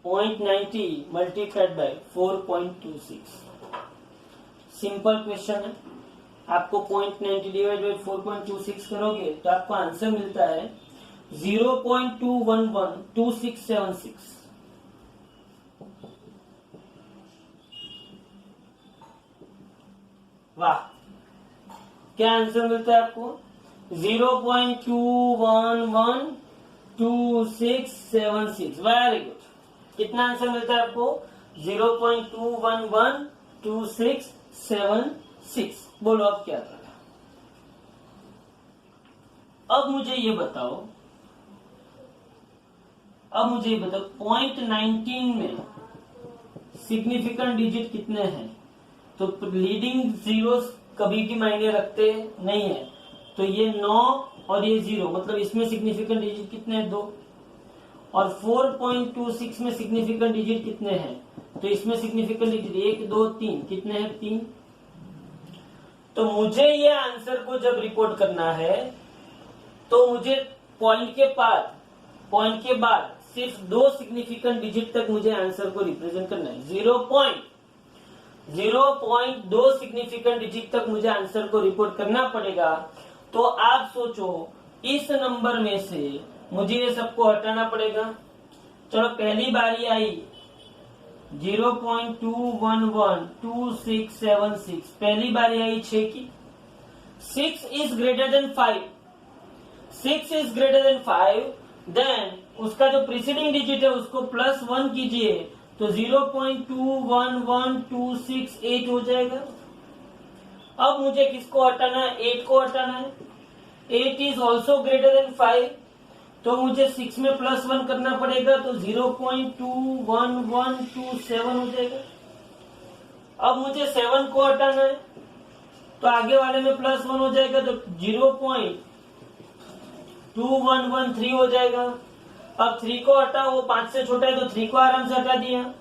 .90 मल्टीप्लाइड बाय 4.26 सिंपल क्वेश्चन है। आपको .90 डिवाइड बाय 4.26 करोगे तो आपको आंसर मिलता है 0.2112676। वाह, क्या आंसर मिलता है आपको? 0.2112676। Very good. कितना आंसर मिलता है आपको? 0.2112676। बोलो अब क्या करें? अब मुझे ये बताओ 0.19 में सिग्निफिकेंट डिजिट कितने हैं? तो लीडिंग जीरोस कभी भी मायने रखते नहीं है, तो ये 9 और ये 0, मतलब इसमें सिग्निफिकेंट डिजिट कितने हैं? 2। और 4.26 में सिग्निफिकेंट डिजिट कितने हैं? तो इसमें सिग्निफिकेंट डिजिट 1 2 3 कितने हैं? 3। तो मुझे ये आंसर को जब रिपोर्ट करना है तो मुझे पॉइंट के बाद सिर्फ 2 सिग्निफिकेंट डिजिट तक मुझे आंसर को रिप्रेजेंट करना है। 0.2 सिग्निफिकेंट डिजिट तक मुझे आंसर को रिपोर्ट करना पड़ेगा। तो आप सोचो इस नंबर में से मुझे ये सबको हटाना पड़ेगा। चलो पहली बारी आई 0.2112676, पहली बारी आई 6 की। 6 इज ग्रेटर देन 5, देन उसका जो प्रीसीडिंग डिजिट है उसको +1 कीजिए, तो 0.211268 हो जाएगा। अब मुझे किसको हटाना है? 8 को हटाना है। 8 इज ऑल्सो ग्रेटर देन 5, तो मुझे 6 में +1 करना पड़ेगा, तो 0.21127 हो जाएगा। अब मुझे 7 को हटाना है, तो आगे वाले में +1 हो जाएगा, तो 0.2113 हो जाएगा। अब 3 को हटा, वो 5 से छोटा है, तो 3 को आराम से हटा दिया,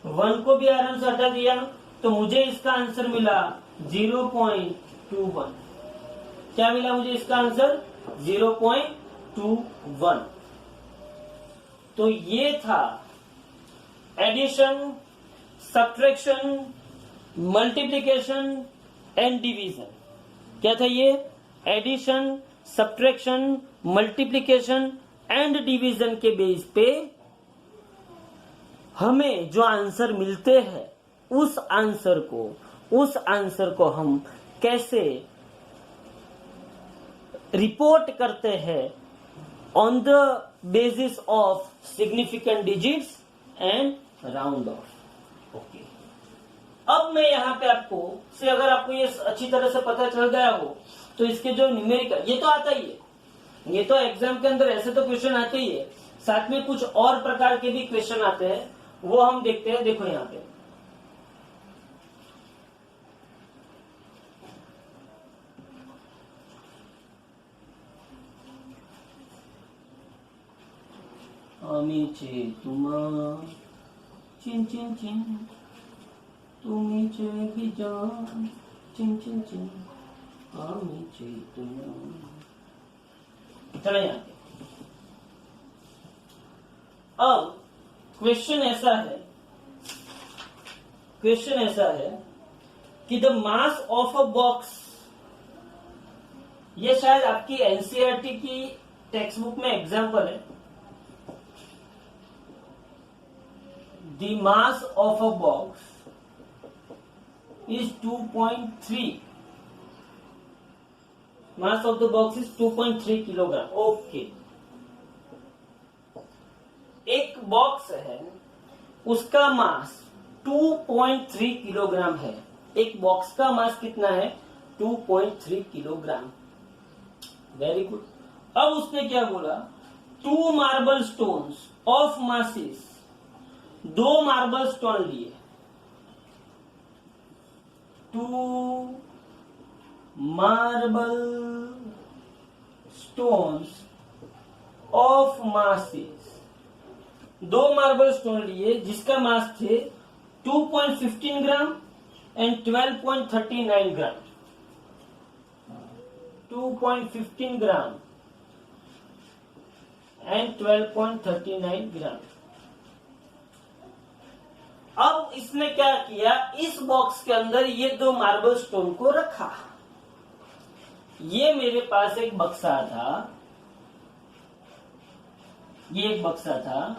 1 को भी आराम से हटा दिया, तो मुझे इसका आंसर मिला 0.21। क्या मिला मुझे इसका आंसर? 0.21। तो ये था addition, subtraction, multiplication and division. क्या था ये? Addition, subtraction, multiplication and division के बेस पे हमें जो आंसर मिलते हैं उस आंसर को हम कैसे रिपोर्ट करते हैं on the basis of significant digits and round of. Okay, अब मैं यहाँ पे अगर आपको ये अच्छी तरह से पता चल गया हो तो इसके जो न्यूमेरिकल, ये तो आता ही है, ये तो एग्जाम के अंदर ऐसे तो क्वेश्चन आते ही है, साथ में कुछ और प्रकार के भी क्वेश्चन आते हैं, वो हम देखते हैं। देखो यहाँ पे আমি তোমার চিন চিন চিন তুমি চেয়ে जान चिन चिन चिन আমি তোমার। चलो यहाँ पे अब क्वेश्चन ऐसा है कि the mass of a box, ये शायद आपकी एनसीईआरटी की टेक्स्ट बुक में एग्जाम्पल है। The mass of a box is 2.3, mass of the box is 2.3 kilogram. Okay, एक बॉक्स है उसका मास 2.3 किलोग्राम है। एक बॉक्स का मास कितना है? 2.3 किलोग्राम। Very good. अब उसने क्या बोला? 2 marble stones of masses, 2 marble stone लिए, 2 marble stones of masses, 2 marble stone लिए जिसका मास थे 2.15 gram and 12.39 gram. 2.15 gram and 12.39 ग्राम। अब इसने क्या किया? इस बॉक्स के अंदर ये 2 मार्बल स्टोन को रखा। ये मेरे पास एक बक्सा था, ये एक बक्सा था,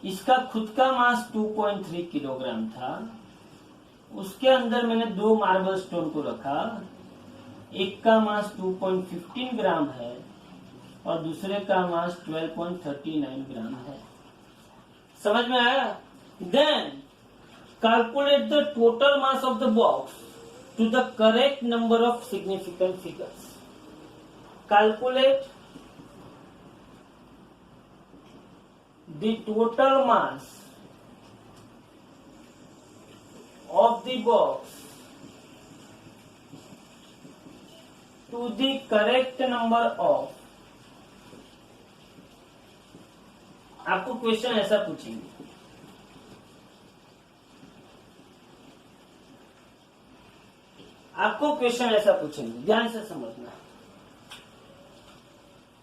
इसका खुद का मास 2.3 किलोग्राम था। उसके अंदर मैंने 2 मार्बल स्टोन को रखा, एक का मास 2.15 ग्राम है और दूसरे का मास 12.39 ग्राम है। समझ में आया? Then calculate the total mass of the box to the correct number of significant figures. Calculate the total mass of the box to the correct number of, आपको क्वेश्चन ऐसा पूछेंगे, आपको क्वेश्चन ऐसा पूछेंगे, ध्यान से समझना।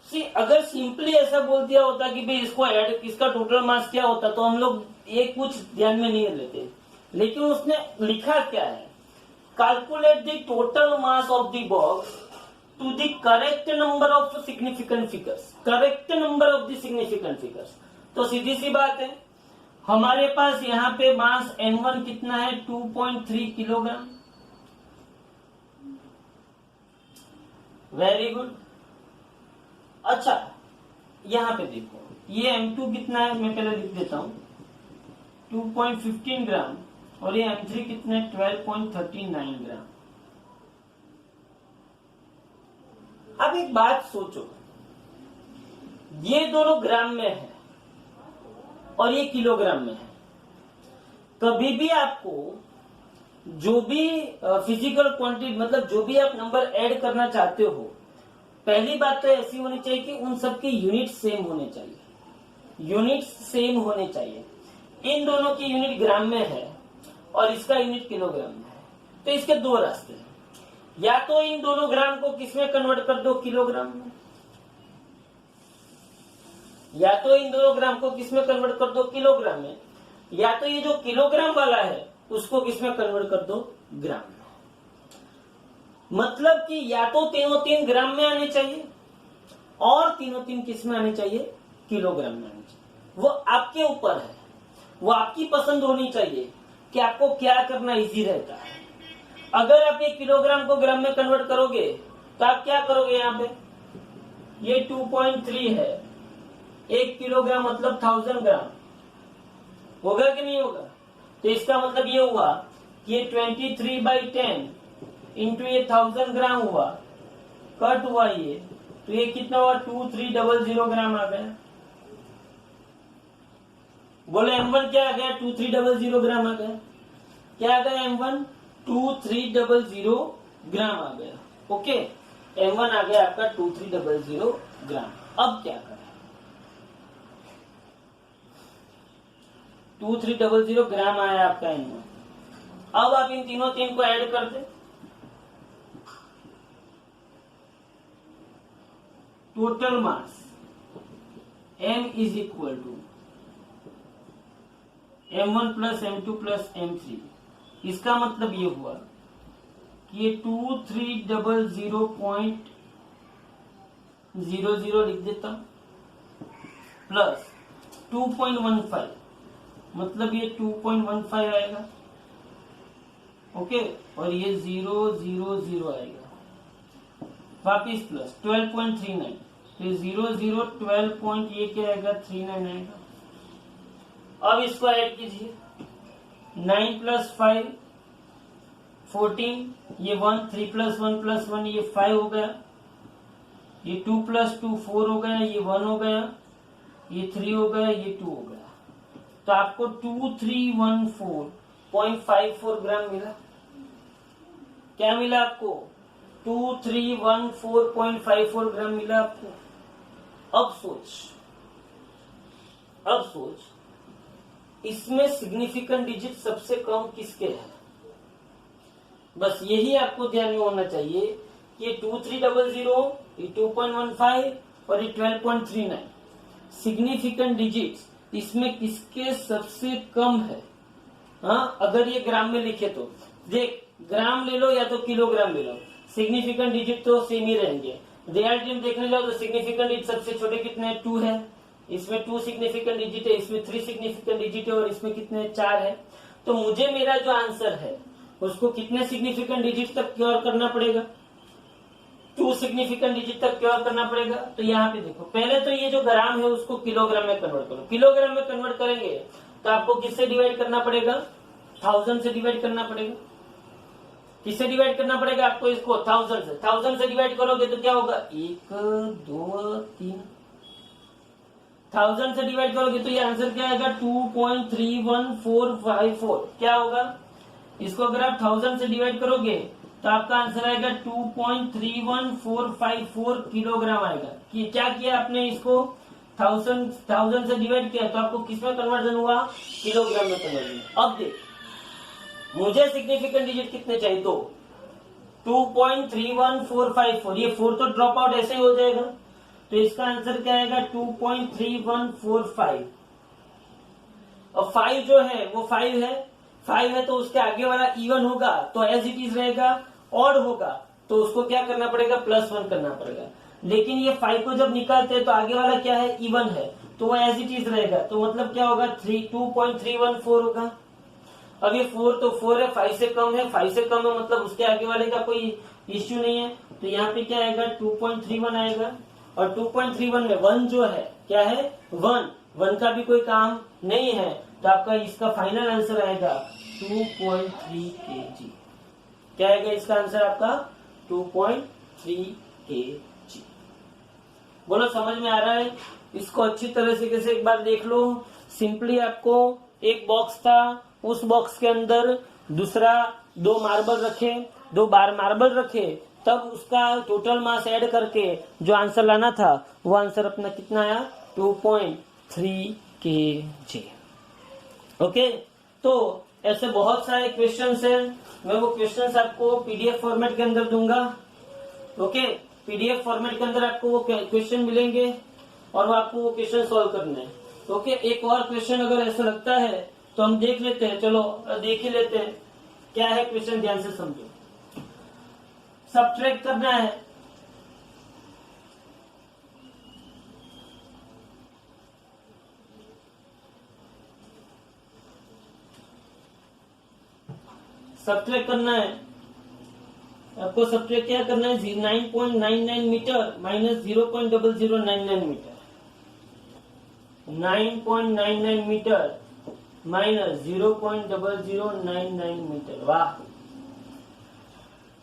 सी अगर सिंपली ऐसा बोल दिया होता कि भाई इसको ऐड, इसका टोटल मास क्या होता, तो हम लोग ये कुछ ध्यान में नहीं लेते। लेकिन उसने लिखा क्या है, calculate the total mass of the box to the correct number of significant figures, correct number of the significant figures. तो सीधी सी बात है, हमारे पास यहाँ पे मास N1 कितना है, 2.3 किलोग्राम। Very good. अच्छा यहां पे देखो, ये M2 कितना है, मैं पहले लिख देता हूं, 2.15 ग्राम, और ये M3 कितना है, 12.39 ग्राम। अब एक बात सोचो, ये दोनों ग्राम में है और ये किलोग्राम में है। कभी भी आपको जो भी फिजिकल क्वांटिटी, मतलब जो भी आप नंबर ऐड करना चाहते हो, पहली बात तो ऐसी होनी चाहिए कि उन सबके यूनिट सेम होने चाहिए, यूनिट सेम होने चाहिए। इन दोनों की यूनिट ग्राम में है और इसका यूनिट किलोग्राम में है, तो इसके दो रास्ते हैं, या तो इन दोनों ग्राम को किसमें कन्वर्ट कर दो, किलोग्राम में, या तो इन दोनों ग्राम को किसमें कन्वर्ट कर दो, किलोग्राम में, या तो ये जो किलोग्राम वाला है उसको किसमें कन्वर्ट कर दो, ग्राम में। मतलब कि या तो तीनों तीन ग्राम में आने चाहिए और तीनों तीन किस में आने चाहिए, किलोग्राम में आने चाहिए। वो आपके ऊपर है, वो आपकी पसंद होनी चाहिए कि आपको क्या करना इजी रहता है। अगर आप ये किलोग्राम को ग्राम में कन्वर्ट करोगे तो आप क्या करोगे, यहाँ पे ये 2.3 है, 1 किलोग्राम मतलब 1000 ग्राम, होगा कि नहीं होगा। तो इसका मतलब ये हुआ कि ये 23/10 इंटू ये 1000 ग्राम हुआ, कट हुआ ये, तो ये कितना हुआ, 2300 ग्राम आ गया। बोले M1 क्या आ गया, 2300 ग्राम आ गया। क्या आ गया M1, 2300 ग्राम आ गया। ओके, M1 आ गया आपका 2300 ग्राम। अब क्या करें, 2300 ग्राम आया आपका M1। अब आप इन तीनों तीन को ऐड कर दे, total mass M is equal to M1 plus M2 plus M3। इसका मतलब ये हुआ कि ये 2300.00 लिख देता प्लस 2.15, मतलब ये 2.15 आएगा। ओके, और ये 000 आएगा, वापिस प्लस 12.39, तो 00 ये क्या आएगा, 39 आएगा। अब इसको ऐड कीजिए, 9 प्लस 5 14, ये 1, 3 प्लस 1 प्लस 1 ये 5 हो गया, ये 2 प्लस 2 4 हो गया, ये 1 हो गया, ये 3 हो गया, ये 2 हो गया। तो आपको 2314.54 ग्राम मिला। क्या मिला आपको, 2314.54 ग्राम मिला आपको। अब सोच इसमें सिग्निफिकेंट डिजिट सबसे कम किसके है। बस यही आपको ध्यान में होना चाहिए कि ये 2300, ये 2.15 और ये 12.39 सिग्निफिकेंट डिजिट्स इसमें किसके सबसे कम है। हाँ, अगर ये ग्राम में लिखे तो देख, ग्राम ले लो या तो किलोग्राम ले लो, सिग्निफिकेंट डिजिट तो सेम ही रहेंगे। रियलिटी में देखने जाओ तो सिग्निफिकेंट डिजिट सबसे छोटे कितने हैं, 2 है, इसमें 2 सिग्निफिकेंट डिजिट है, इसमें 3 सिग्निफिकेंट डिजिट है, और इसमें कितने 4 है। तो मुझे मेरा जो आंसर है उसको कितने सिग्निफिकेंट डिजिट तक क्योर करना पड़ेगा, 2 सिग्निफिकेंट डिजिट तक क्योर करना पड़ेगा। तो यहाँ पे देखो, पहले तो ये जो ग्राम है उसको किलोग्राम में कन्वर्ट करो। किलोग्राम में कन्वर्ट करेंगे तो आपको किससे डिवाइड करना पड़ेगा, 1000 से डिवाइड करना पड़ेगा। किससे डिवाइड करना पड़ेगा आपको, इसको 1000 से। 1000 से डिवाइड करोगे तो क्या होगा, 1 2 3, 1000 से डिवाइड करोगे तो ये आंसर क्या आएगा 2.31454। क्या होगा, इसको अगर आप 1000 से डिवाइड करोगे तो आपका आंसर आएगा 2.31454 किलोग्राम आएगा। कि क्या किया आपने, इसको 1000 से डिवाइड किया तो आपको किस में कन्वर्जन हुआ, किलोग्राम में कन्वर्जन। अब देख, मुझे सिग्निफिकेंट डिजिट कितने चाहिए, तो 2.31454, ये 4 तो ड्रॉप आउट ऐसे ही हो जाएगा, तो इसका आंसर क्या आएगा 2.3145। और 5 जो है वो 5 है तो उसके आगे वाला इवन होगा तो एज इट इज रहेगा, ऑड होगा तो उसको क्या करना पड़ेगा, +1 करना पड़ेगा। लेकिन ये 5 को जब निकालते हैं तो आगे वाला क्या है, इवन है, तो वो एज इट इज रहेगा, तो मतलब क्या होगा 2.314 होगा। अब ये 4 तो 4 है, 5 से कम है, 5 से कम है मतलब उसके आगे वाले का कोई इश्यू नहीं है, तो यहाँ पे क्या आएगा 2.31 आएगा। और 2.31 में 1 जो है क्या है, 1 का भी कोई काम नहीं है, तो आपका इसका फाइनल आंसर आएगा 2.3 kg। क्या आएगा इसका आंसर आपका 2.3 kg। बोलो समझ में आ रहा है, इसको अच्छी तरह से कैसे एक बार देख लो। सिंपली आपको एक बॉक्स था, उस बॉक्स के अंदर दूसरा 2 मार्बल रखे, 2 बार मार्बल रखे, तब उसका टोटल मास ऐड करके जो आंसर लाना था वो आंसर अपना कितना आया 2.3 kg। ओके, तो ऐसे बहुत सारे क्वेश्चंस हैं, मैं वो क्वेश्चंस आपको पीडीएफ फॉर्मेट के अंदर दूंगा। ओके, पीडीएफ फॉर्मेट के अंदर आपको वो क्वेश्चन मिलेंगे और वो आपको वो क्वेश्चन सॉल्व करने हैं। ओके, एक और क्वेश्चन अगर ऐसा लगता है तो हम देख लेते हैं, चलो देख ही लेते हैं क्या है क्वेश्चन, ध्यान से समझो। सबट्रैक्ट करना है, सबट्रैक्ट करना है आपको। सबट्रैक्ट क्या करना है, 9.99 metre minus 0.0099 metre, 9.99 metre minus 0.0099 metre. वाह,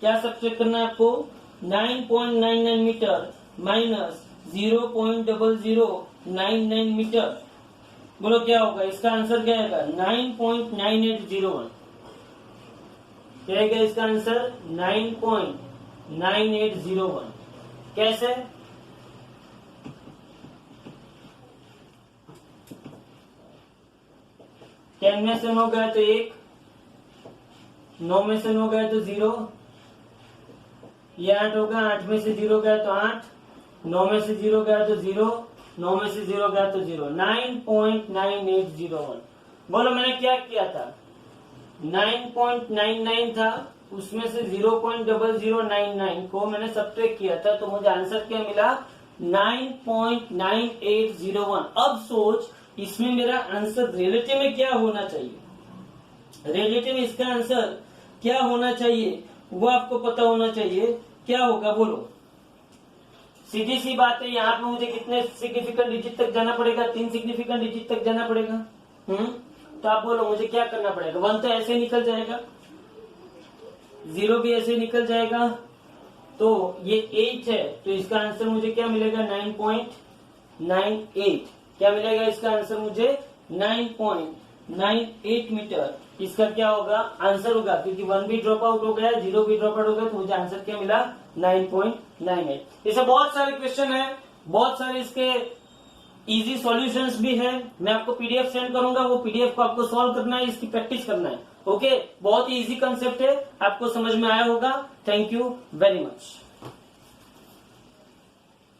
क्या सबट्रैक्ट करना है आपको, 9.99 मीटर माइनस 0.0099 मीटर। बोलो क्या होगा, इसका आंसर क्या आएगा 9.9801। क्या आएगा इसका आंसर 9.9801। कैसे, टेन में से 9 गया तो 1, 9 में से 9 गया तो 0, ये 8 होगा, 8 में से 0 गया तो 8, 9 में से 0 गया तो 0, 9 में से 0 गया तो 0, 9.9801। बोलो मैंने क्या किया था, 9.99 था, उसमें से 0.0099 को मैंने सबट्रैक्ट किया था, तो मुझे आंसर क्या मिला 9.9801। अब सोच इसमें मेरा आंसर रिलेटिव में क्या होना चाहिए, रिलेटिव में इसका आंसर क्या होना चाहिए वो आपको पता होना चाहिए। क्या होगा बोलो, सीधी सी बात है, यहाँ पे मुझे कितने सिग्निफिकेंट डिजिट तक जाना पड़ेगा, 3 सिग्निफिकेंट डिजिट तक जाना पड़ेगा। तो आप बोलो मुझे क्या करना पड़ेगा, 1 तो ऐसे निकल जाएगा, 0 भी ऐसे निकल जाएगा, तो ये 8 है, तो इसका आंसर मुझे क्या मिलेगा 9.98। क्या मिलेगा इसका आंसर मुझे 9.98 मीटर। इसका क्या होगा आंसर होगा, क्योंकि 1 भी ड्रॉप आउट हो गया, 0 भी ड्रॉप आउट हो गया, तो मुझे आंसर क्या मिला 9.98। ऐसे बहुत सारे क्वेश्चन है, बहुत सारे इसके इजी सॉल्यूशंस भी है, मैं आपको पीडीएफ सेंड करूंगा, वो पीडीएफ को आपको सॉल्व करना है, इसकी प्रैक्टिस करना है। ओके, बहुत ही इजी कंसेप्ट है, आपको समझ में आया होगा। Thank you very much.